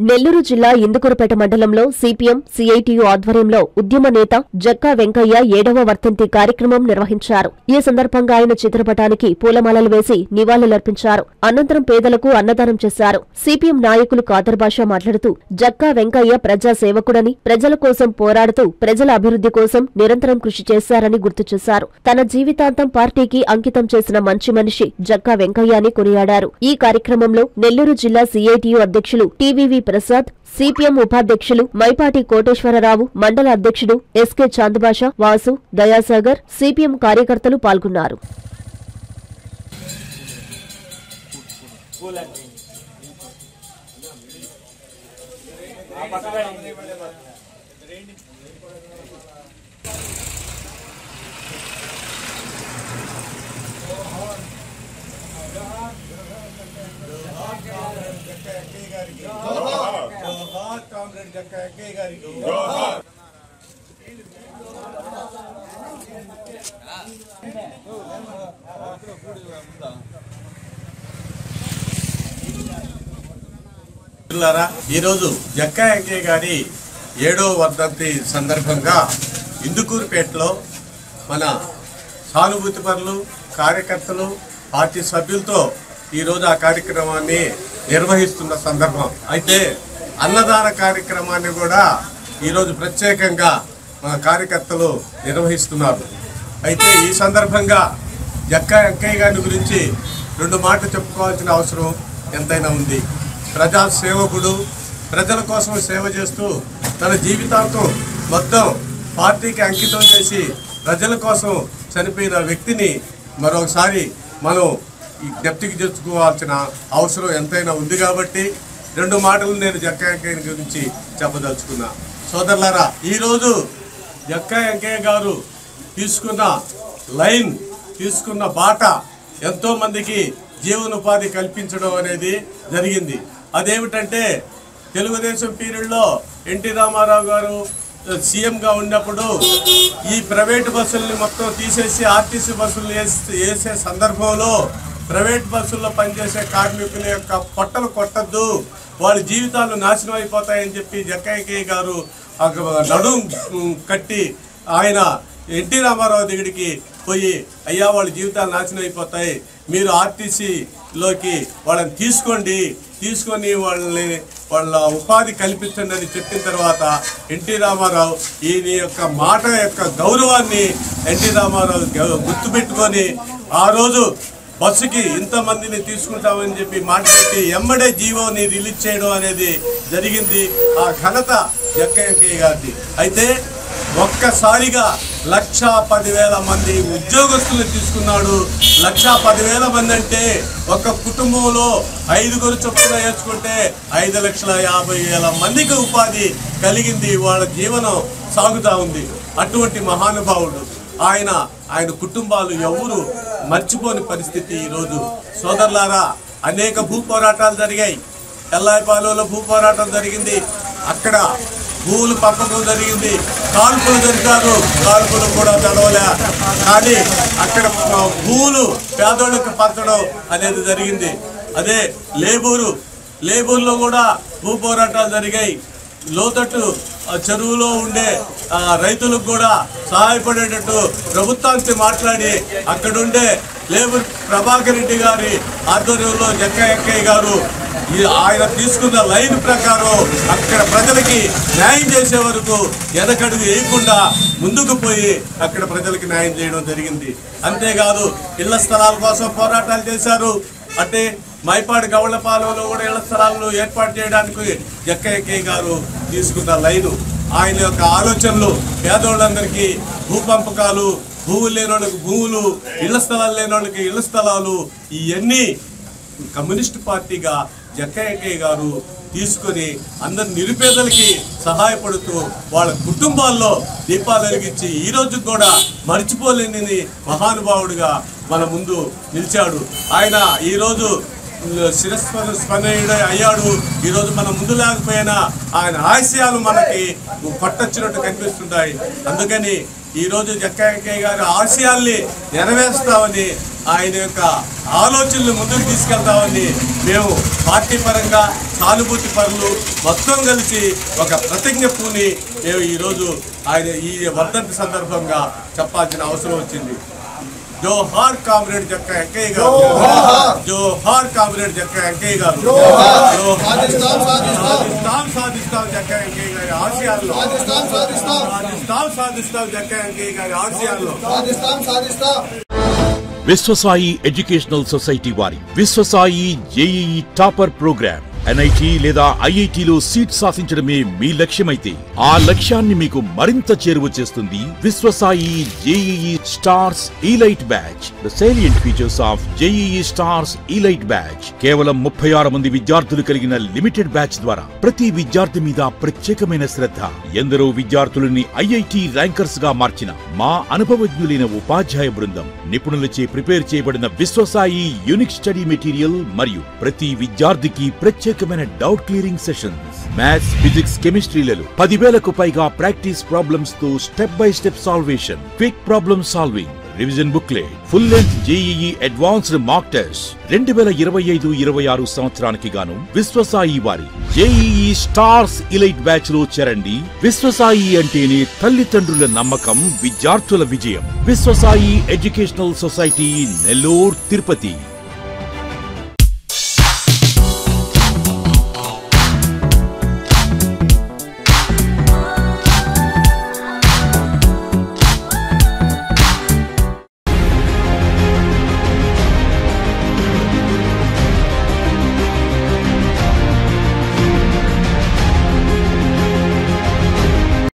నెల్లూరు జిల్లా ఇందుకూరుపేట మండలంలో CPM CITU ఆధ్వర్యంలో ఉద్యమ నేత జక్కా వెంకయ్య 7వ వర్ధంతి కార్యక్రమం నిర్వహించారు. ఈ సందర్భంగా ఆయన చిత్రపటానికి పూలమాలలు వేసి నివాళులర్పించారు. అనంతరం పేదలకు అన్నదానం చేశారు. సిపిఎం నాయకులు ఖాదర్ బాషా మాట్లాడుతూ జక్కా వెంకయ్య ప్రజా సేవకుడని, ప్రజల కోసం పోరాడుతూ ప్రజల అభివృద్ధి కోసం నిరంతరం కృషి చేశారని గుర్తు చేశారు. తన జీవితాంతం పార్టీకి అంకితం చేసిన మంచి మనిషి జక్కా వెంకయ్య అని కొనియాడారు. ఈ కార్యక్రమంలో నెల్లూరు జిల్లా సిఐటియు అధ్యక్షులు టీవీవి ప్రసాద్, సిపిఎం ఉపాధ్యక్షులు మైపాటి కోటేశ్వరరావు, మండల అధ్యక్షుడు ఎస్కే చాందబాషా, వాసు, దయాసాగర్, సిపిఎం కార్యకర్తలు పాల్గొన్నారు. కామ్రేడ్ జక్కా వెంకయ్య గారికి ఈరోజు జక్కా వెంకయ్య గారి 7వ వర్ధంతి సందర్భంగా ఇందుకూరుపేటలో మన సానుభూతి పరులు, కార్యకర్తలు, పార్టీ సభ్యులతో ఈరోజు ఆ కార్యక్రమాన్ని నిర్వహిస్తున్న సందర్భం. అయితే అన్నదాన కార్యక్రమాన్ని కూడా ఈరోజు ప్రత్యేకంగా మన కార్యకర్తలు నిర్వహిస్తున్నారు. అయితే ఈ సందర్భంగా జక్కా వెంకయ్య గారి గురించి 2 మాటలు చెప్పుకోవాల్సిన అవసరం ఎంతైనా ఉంది. ప్రజా సేవకుడు, ప్రజల కోసం సేవ చేస్తూ తన జీవితాంతం మొత్తం పార్టీకి అంకితం చేసి ప్రజల కోసం చనిపోయిన వ్యక్తిని మరొకసారి మనం ఈ జ్ఞప్తికి తెచ్చుకోవాల్సిన అవసరం ఎంతైనా ఉంది. కాబట్టి 2 మాటలు నేను జక్కా వెంకయ్య గురించి చెప్పదలుచుకున్నా. సోదరులారా, ఈరోజు జక్కా వెంకయ్య గారు తీసుకున్న లైన్, తీసుకున్న బాట ఎంతోమందికి జీవనోపాధి కల్పించడం అనేది జరిగింది. అదేమిటంటే తెలుగుదేశం పీరియడ్లో ఎన్టీ రామారావు గారు సీఎంగా ఉన్నప్పుడు ఈ ప్రైవేటు బస్సుల్ని మొత్తం తీసేసి ఆర్టీసీ బస్సులు వేసే సందర్భంలో ప్రైవేట్ బస్సుల్లో పనిచేసే కార్మికుల యొక్క పొట్టలు కొట్టద్దు, వాళ్ళ జీవితాలు నాశనం అయిపోతాయని చెప్పి జక్కా వెంకయ్య గారు నడుం కట్టి ఆయన ఎన్టీ రామారావు దగ్గరికి పోయి, అయ్యా వాళ్ళ జీవితాలు నాశనం అయిపోతాయి, మీరు ఆర్టీసీలోకి వాళ్ళని తీసుకొని వాళ్ళ ఉపాధి కల్పించండి అని చెప్పిన తర్వాత ఎన్టీ రామారావు ఈయన యొక్క మాట యొక్క గౌరవాన్ని ఎన్టీ రామారావు గుర్తుపెట్టుకొని ఆ రోజు బస్సుకి ఇంతమందిని తీసుకుంటామని చెప్పి మాట పెట్టి ఎమ్మడే జీవోని రిలీజ్ చేయడం అనేది జరిగింది. ఆ ఘనత జక్కా వెంకయ్య గారిది. అయితే ఒక్కసారిగా 1,10,000 మంది ఉద్యోగస్తులు తీసుకున్నాడు. 1,10,000 మంది అంటే ఒక కుటుంబంలో 5గురు చొప్పున వేసుకుంటే 5,50,000 మందికి ఉపాధి కలిగింది. వాళ్ళ జీవనం సాగుతూ ఉంది. అటువంటి మహానుభావుడు ఆయన కుటుంబాలు ఎవరు మర్చిపోని పరిస్థితి ఈరోజు. సోదరులారా, అనేక భూ పోరాటాలు జరిగాయి. ఎల్లాయిపాలెంలో భూ పోరాటం జరిగింది. అక్కడ భూములు పంపకం జరిగింది. కాల్పులు జరిగారు. కాల్పులు కూడా జరగలే. కానీ అక్కడ భూములు పేదోళ్ళకి పంచడం అనేది జరిగింది. అదే లేబూరులో కూడా భూ పోరాటాలు జరిగాయి. లోతట్టు చెరువులో ఉండే రైతులకు కూడా సహాయపడేటట్టు ప్రభుత్వానికి మాట్లాడి అక్కడుండే లేబర్ ప్రభాకర్ రెడ్డి గారి ఆధ్వర్యంలో జక్కా వెంకయ్య గారు ఆయన తీసుకున్న లైన్ ప్రకారం అక్కడ ప్రజలకి న్యాయం చేసే వరకు వెనకడుగు వేయకుండా ముందుకు పోయి అక్కడ ప్రజలకి న్యాయం చేయడం జరిగింది. అంతేకాదు ఇళ్ల స్థలాల కోసం పోరాటాలు చేశారు. అంటే మైపాడి గౌళ్లపాలెంలో కూడా ఇళ్ల స్థలాలను ఏర్పాటు చేయడానికి జక్కా వెంకయ్య గారు తీసుకున్న లైను, ఆయన యొక్క ఆలోచనలు, పేదోళ్ళందరికీ భూ పంపకాలు, భూములు లేని వాళ్ళకి భూములు, ఇళ్ల స్థలాలు లేని వాళ్ళకి ఇళ్ల స్థలాలు, ఇవన్నీ కమ్యూనిస్టు పార్టీగా జక్కా వెంకయ్య గారు తీసుకొని అందరు నిరుపేదలకి సహాయపడుతూ వాళ్ళ కుటుంబాల్లో దీపాలు వెలిగించి ఈ రోజు కూడా మర్చిపోలేని మహానుభావుడిగా మన ముందు నిలిచాడు. ఆయన ఈరోజు శిరస్పందనీయుడు అయ్యాడు. ఈరోజు మన ముందు లేకపోయినా ఆయన ఆశయాలు మనకి కొట్టొచ్చినట్టు కనిపిస్తుంటాయి. అందుకని ఈరోజు జక్కా వెంకయ్య గారి ఆశయాల్ని నెరవేరుస్తామని ఆయన యొక్క ఆలోచనలు ముందుకు తీసుకెళ్తామని మేము పార్టీ పరంగా సానుభూతి పరులు మొత్తం కలిసి ఒక ప్రతిజ్ఞ పూని మేము ఈరోజు ఆయన ఈ వర్ధంతి సందర్భంగా చెప్పాల్సిన అవసరం వచ్చింది. జోహార్ కామ్రేడ్ జక్కా వెంకయ్య గారు, జోహార్ కామ్రేడ్ జక్కా వెంకయ్య గారు, సాధిస్తాం జక్కా వెంకయ్య గారి ఆశయాల్లో, సాధిస్తాం జక్కా వెంకయ్య గారి ఆశయాల్లో. విశ్వసాయి ఎడ్యుకేషనల్ సొసైటీ వారి Vishwasai JEE topper program NIT లేదా IITలో సీట్ సాధించడమే మీ లక్ష్యమైతే ఆ లక్ష్యాన్ని మీకు మరింత చేరువ చేస్తుంది Viswasai JEE stars elite batch. The salient features of JEE stars elite batch. కేవలం 36 మంది విద్యార్థులు కలిగిన లిమిటెడ్ బ్యాచ్ ద్వారా ప్రతి విద్యార్థి మీద ప్రత్యేకమైన శ్రద్ధ, ఎందరో విద్యార్థులని IIT ర్యాంకర్స్ గా మార్చిన మా అనుభవజ్ఞులైన ఉపాధ్యాయ బృందం, నిపుణులచే ప్రిపేర్ చేయబడిన విశ్వసాయి యూనిక్ స్టడీ మెటీరియల్ మరియు ప్రతి విద్యార్థికి ప్రత్యేకమైన doubt clearing sessions, maths, physics, కెమిస్ట్రీలలో 10,000కు పైగా ప్రాక్టీస్ ప్రాబ్లమ్స్ తో step by step solvation, quick problem solving, revision booklet, full length JEE advanced mock test. 2025-26 సంవత్సరానికి గాను విశ్వసాయి వారి జేఈఈ స్టార్స్ ఇలైట్ బ్యాచ్ లో చేరండి. విశ్వసాయి అంటేనే తల్లిదండ్రుల నమ్మకం, విద్యార్థుల విజయం. Viswasai educational society, Nellore, Tirupati.